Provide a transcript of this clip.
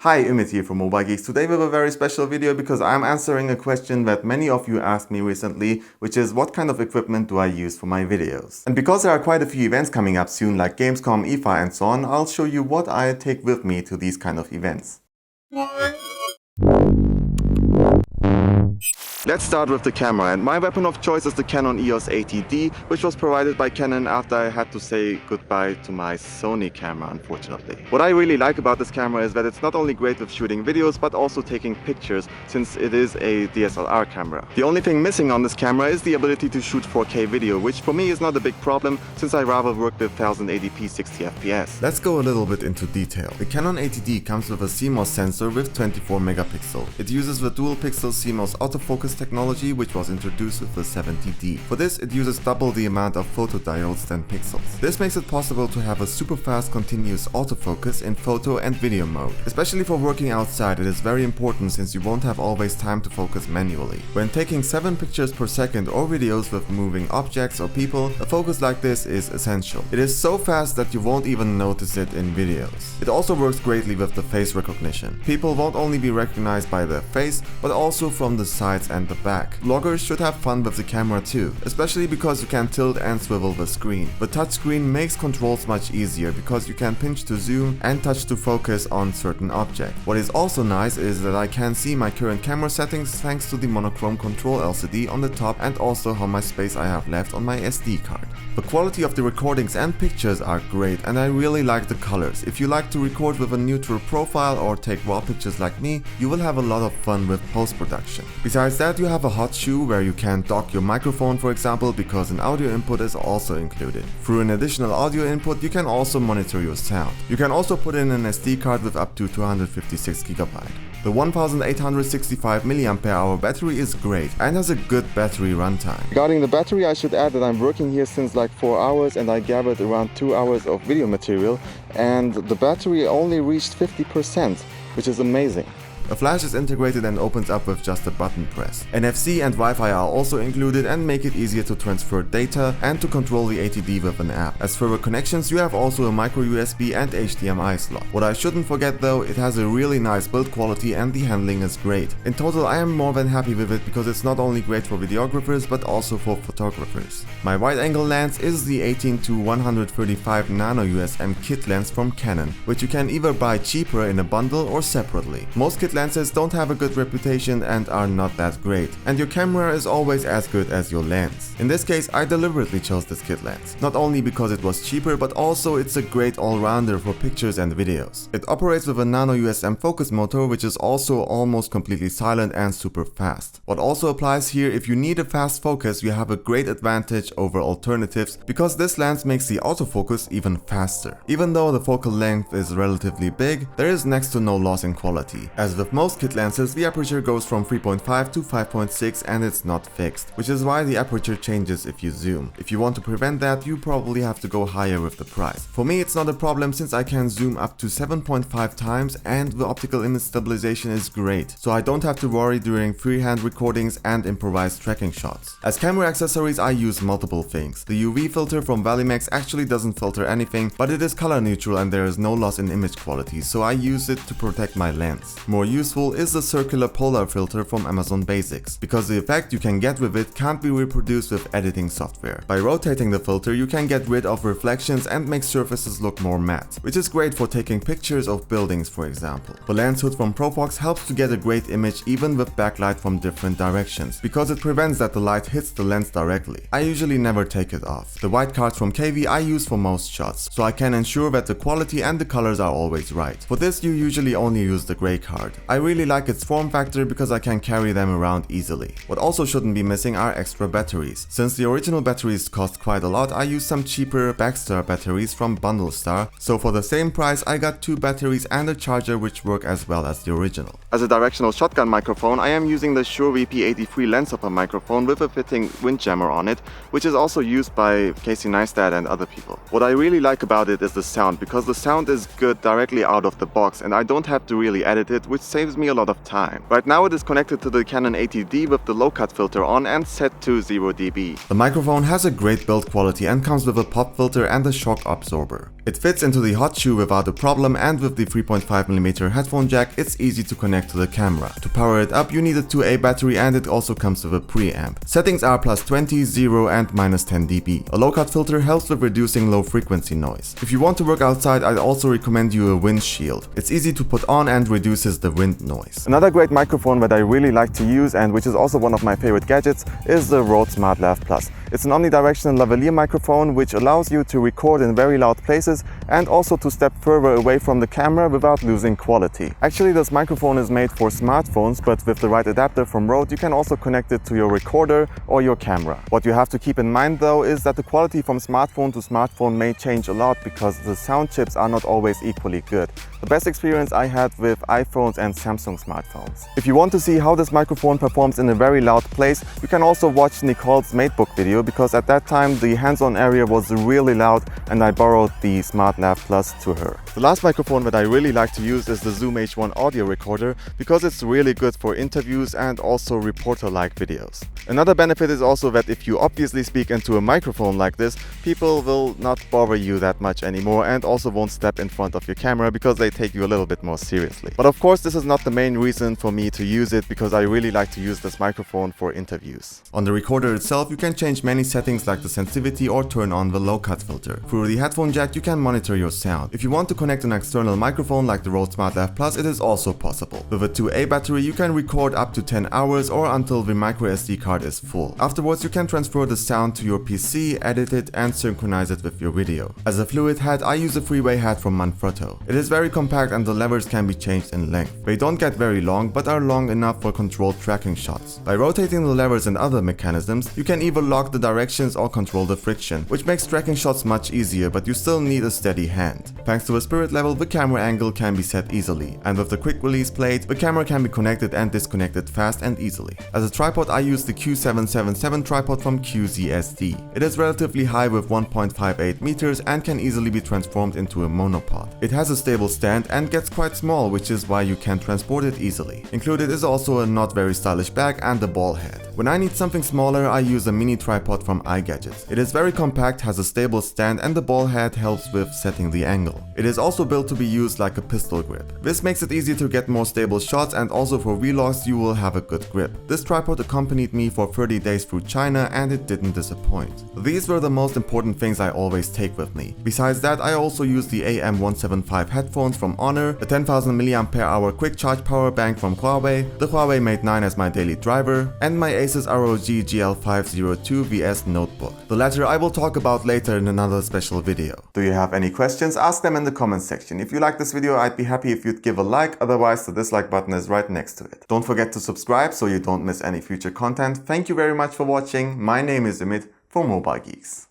Hi, Ümit here from Mobile Geeks. Today we have a very special video because I'm answering a question that many of you asked me recently, which is what kind of equipment do I use for my videos? And because there are quite a few events coming up soon like Gamescom, IFA and so on, I'll show you what I take with me to these kind of events. Let's start with the camera, and my weapon of choice is the Canon EOS 80D, which was provided by Canon after I had to say goodbye to my Sony camera, unfortunately. What I really like about this camera is that it's not only great with shooting videos, but also taking pictures, since it is a DSLR camera. The only thing missing on this camera is the ability to shoot 4K video, which for me is not a big problem, since I rather work with 1080p 60 FPS. Let's go a little bit into detail. The Canon 80D comes with a CMOS sensor with 24 megapixel. It uses the dual pixel CMOS autofocus technology, which was introduced with the 70D. For this, it uses double the amount of photodiodes than pixels. This makes it possible to have a super fast continuous autofocus in photo and video mode. Especially for working outside, it is very important since you won't have always time to focus manually. When taking 7 pictures per second or videos with moving objects or people, a focus like this is essential. It is so fast that you won't even notice it in videos. It also works greatly with the face recognition. People won't only be recognized by their face, but also from the sides and the back. Vloggers should have fun with the camera too, especially because you can tilt and swivel the screen. The touch screen makes controls much easier because you can pinch to zoom and touch to focus on certain objects. What is also nice is that I can see my current camera settings thanks to the monochrome control LCD on the top and also how much space I have left on my SD card. The quality of the recordings and pictures are great, and I really like the colors. If you like to record with a neutral profile or take raw pictures like me, you will have a lot of fun with post-production. Besides that, you have a hot shoe where you can dock your microphone, for example, because an audio input is also included. Through an additional audio input, you can also monitor your sound. You can also put in an SD card with up to 256 GB. The 1865 mAh battery is great and has a good battery runtime. Regarding the battery, I should add that I'm working here since like 4 hours and I gathered around 2 hours of video material, and the battery only reached 50%, which is amazing. A flash is integrated and opens up with just a button press. NFC and Wi-Fi are also included and make it easier to transfer data and to control the 80D with an app. As for connections, you have also a micro USB and HDMI slot. What I shouldn't forget though, it has a really nice build quality and the handling is great. In total, I am more than happy with it because it's not only great for videographers but also for photographers. My wide-angle lens is the 18-135 nano USM kit lens from Canon, which you can either buy cheaper in a bundle or separately. Most kit lenses don't have a good reputation and are not that great, and your camera is always as good as your lens. In this case, I deliberately chose this kit lens, not only because it was cheaper, but also it's a great all-rounder for pictures and videos. It operates with a nano USM focus motor, which is also almost completely silent and super fast. What also applies here, if you need a fast focus, you have a great advantage over alternatives because this lens makes the autofocus even faster. Even though the focal length is relatively big, there is next to no loss in quality. As with most kit lenses, the aperture goes from 3.5 to 5.6 and it's not fixed, which is why the aperture changes if you zoom. If you want to prevent that, you probably have to go higher with the price. For me, it's not a problem since I can zoom up to 7.5 times and the optical image stabilization is great, so I don't have to worry during freehand recordings and improvised tracking shots. As camera accessories, I use multiple things. The UV filter from Valimax actually doesn't filter anything, but it is color neutral and there is no loss in image quality, so I use it to protect my lens. More useful is the circular polar filter from Amazon Basics, because the effect you can get with it can't be reproduced with editing software. By rotating the filter, you can get rid of reflections and make surfaces look more matte, which is great for taking pictures of buildings, for example. The lens hood from Profox helps to get a great image even with backlight from different directions, because it prevents that the light hits the lens directly. I usually never take it off. The white cards from KV I use for most shots, so I can ensure that the quality and the colors are always right. For this, you usually only use the gray card. I really like its form factor because I can carry them around easily. What also shouldn't be missing are extra batteries. Since the original batteries cost quite a lot, I use some cheaper Backstar batteries from Bundlestar, so for the same price I got 2 batteries and a charger which work as well as the original. As a directional shotgun microphone, I am using the Shure VP83 lens hopper microphone with a fitting windjammer on it, which is also used by Casey Neistat and other people. What I really like about it is the sound, because the sound is good directly out of the box and I don't have to really edit it, which saves me a lot of time. Right now it is connected to the Canon 80D with the low cut filter on and set to 0 dB. The microphone has a great build quality and comes with a pop filter and a shock absorber. It fits into the hot shoe without a problem, and with the 3.5mm headphone jack, it's easy to connect to the camera. To power it up, you need a 2A battery, and it also comes with a preamp. Settings are +20, 0 and -10 dB. A low-cut filter helps with reducing low frequency noise. If you want to work outside, I'd also recommend you a windshield. It's easy to put on and reduces the wind noise. Another great microphone that I really like to use, and which is also one of my favorite gadgets, is the Rode Smartlav Plus. It's an omnidirectional lavalier microphone which allows you to record in very loud places and also to step further away from the camera without losing quality. Actually, this microphone is made for smartphones, but with the right adapter from Rode, you can also connect it to your recorder or your camera. What you have to keep in mind though is that the quality from smartphone to smartphone may change a lot because the sound chips are not always equally good. The best experience I had with iPhones and Samsung smartphones. If you want to see how this microphone performs in a very loud place, you can also watch Nicole's Matebook video, because at that time the hands-on area was really loud and I borrowed the Smartlav Plus to her. The last microphone that I really like to use is the Zoom H1 audio recorder, because it's really good for interviews and also reporter-like videos. Another benefit is also that if you obviously speak into a microphone like this, people will not bother you that much anymore and also won't step in front of your camera because they take you a little bit more seriously. But of course, this is not the main reason for me to use it, because I really like to use this microphone for interviews. On the recorder itself, you can change many settings like the sensitivity or turn on the low-cut filter. Through the headphone jack, you can monitor your sound. If you want to connect an external microphone like the Rode Smartlav Plus, it is also possible. With a 2A battery, you can record up to 10 hours or until the microSD card is full. Afterwards, you can transfer the sound to your PC, edit it and synchronize it with your video. As a fluid head, I use a freeway head from Manfrotto. It is very compact and the levers can be changed in length. They don't get very long, but are long enough for controlled tracking shots. By rotating the levers and other mechanisms, you can either lock the directions or control the friction, which makes tracking shots much easier, but you still need a steady hand. Thanks to a spirit level, the camera angle can be set easily, and with the quick release plate, the camera can be connected and disconnected fast and easily. As a tripod, I use the Q777 tripod from QZSD. It is relatively high with 1.58 meters and can easily be transformed into a monopod. It has a stable stand and gets quite small, which is why you can transport it easily. Included is also a not very stylish bag and a ball head. When I need something smaller, I use a mini tripod from iGadgets. It is very compact, has a stable stand, and the ball head helps with setting the angle. It is also built to be used like a pistol grip. This makes it easy to get more stable shots, and also for vlogs you will have a good grip. This tripod accompanied me for 30 days through China and it didn't disappoint. These were the most important things I always take with me. Besides that, I also use the AM175 headphones from Honor, a 10,000 mAh quick charge power bank from Huawei, the Huawei Mate 9 as my daily driver, and my Asus ROG GL502 VS notebook. The latter I will talk about later in another special video. Do you have any questions? Ask them in the comment section. If you like this video, I'd be happy if you'd give a like, otherwise the dislike button is right next to it. Don't forget to subscribe so you don't miss any future content. Thank you very much for watching. My name is Ümit for Mobile Geeks.